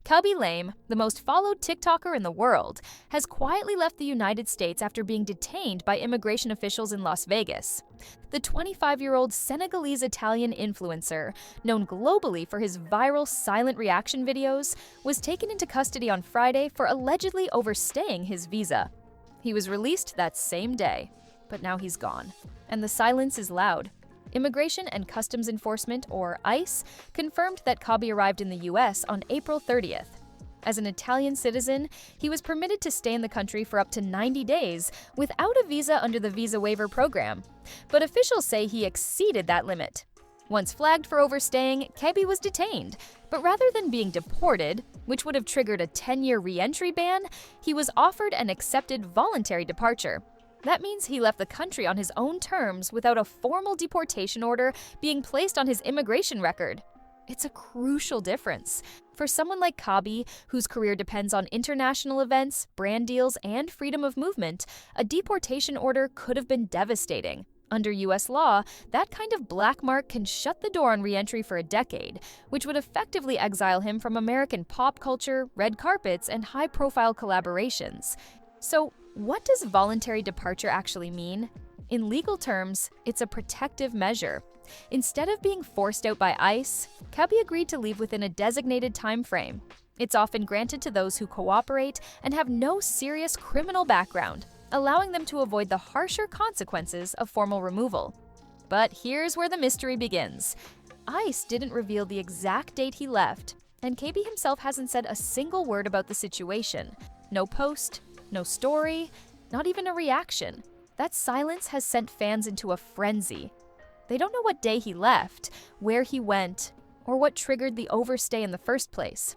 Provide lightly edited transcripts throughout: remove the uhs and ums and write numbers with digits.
Khaby Lame, the most followed TikToker in the world, has quietly left the United States after being detained by immigration officials in Las Vegas. The 25-year-old Senegalese-Italian influencer, known globally for his viral silent reaction videos, was taken into custody on Friday for allegedly overstaying his visa. He was released that same day, but now he's gone. And the silence is loud. Immigration and Customs Enforcement, or ICE, confirmed that Khaby arrived in the U.S. on April 30th. As an Italian citizen, he was permitted to stay in the country for up to 90 days without a visa under the visa waiver program. But officials say he exceeded that limit. Once flagged for overstaying, Khaby was detained, but rather than being deported, which would have triggered a 10-year re-entry ban, he was offered an accepted voluntary departure. That means he left the country on his own terms without a formal deportation order being placed on his immigration record. It's a crucial difference. For someone like Khaby, whose career depends on international events, brand deals, and freedom of movement, a deportation order could have been devastating. Under U.S. law, that kind of black mark can shut the door on re-entry for a decade, which would effectively exile him from American pop culture, red carpets, and high-profile collaborations. So, what does voluntary departure actually mean? In legal terms, it's a protective measure. Instead of being forced out by ICE, Khaby agreed to leave within a designated time frame. It's often granted to those who cooperate and have no serious criminal background, allowing them to avoid the harsher consequences of formal removal. But here's where the mystery begins. ICE didn't reveal the exact date he left, and Khaby himself hasn't said a single word about the situation. No post, no story, not even a reaction. That silence has sent fans into a frenzy. They don't know what day he left, where he went, or what triggered the overstay in the first place.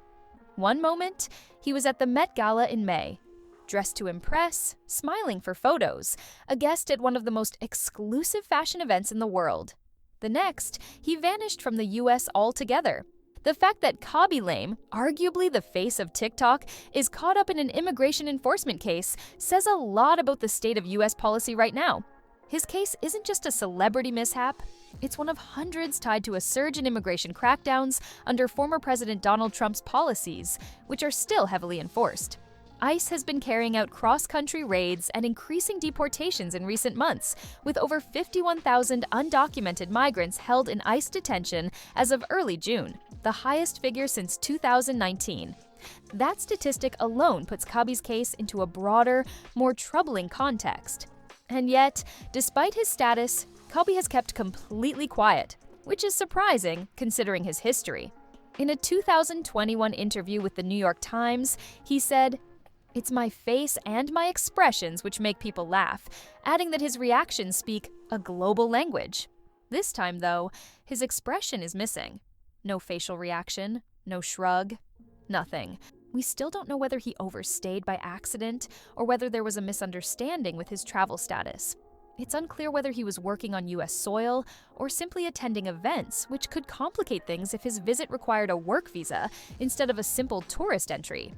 One moment, he was at the Met Gala in May, dressed to impress, smiling for photos, a guest at one of the most exclusive fashion events in the world. The next, he vanished from the US altogether. The fact that Khaby Lame, arguably the face of TikTok, is caught up in an immigration enforcement case says a lot about the state of US policy right now. His case isn't just a celebrity mishap, it's one of hundreds tied to a surge in immigration crackdowns under former President Donald Trump's policies, which are still heavily enforced. ICE has been carrying out cross-country raids and increasing deportations in recent months, with over 51,000 undocumented migrants held in ICE detention as of early June, the highest figure since 2019. That statistic alone puts Khaby's case into a broader, more troubling context. And yet, despite his status, Khaby has kept completely quiet, which is surprising considering his history. In a 2021 interview with the New York Times, he said, "It's my face and my expressions which make people laugh," adding that his reactions speak a global language. This time, though, his expression is missing. No facial reaction, no shrug, nothing. We still don't know whether he overstayed by accident or whether there was a misunderstanding with his travel status. It's unclear whether he was working on US soil or simply attending events, which could complicate things if his visit required a work visa instead of a simple tourist entry.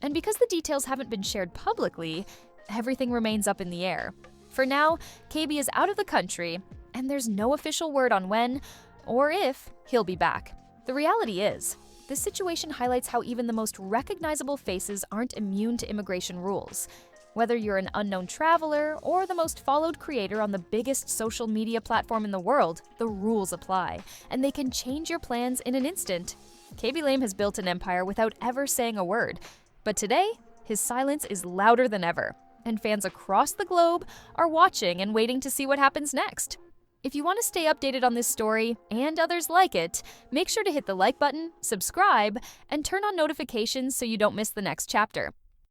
And because the details haven't been shared publicly, everything remains up in the air. For now, Khaby is out of the country, and there's no official word on when or if he'll be back. The reality is, this situation highlights how even the most recognizable faces aren't immune to immigration rules. Whether you're an unknown traveler or the most followed creator on the biggest social media platform in the world, the rules apply, and they can change your plans in an instant. Khaby Lame has built an empire without ever saying a word. But today, his silence is louder than ever, and fans across the globe are watching and waiting to see what happens next. If you want to stay updated on this story, and others like it, make sure to hit the like button, subscribe, and turn on notifications so you don't miss the next chapter.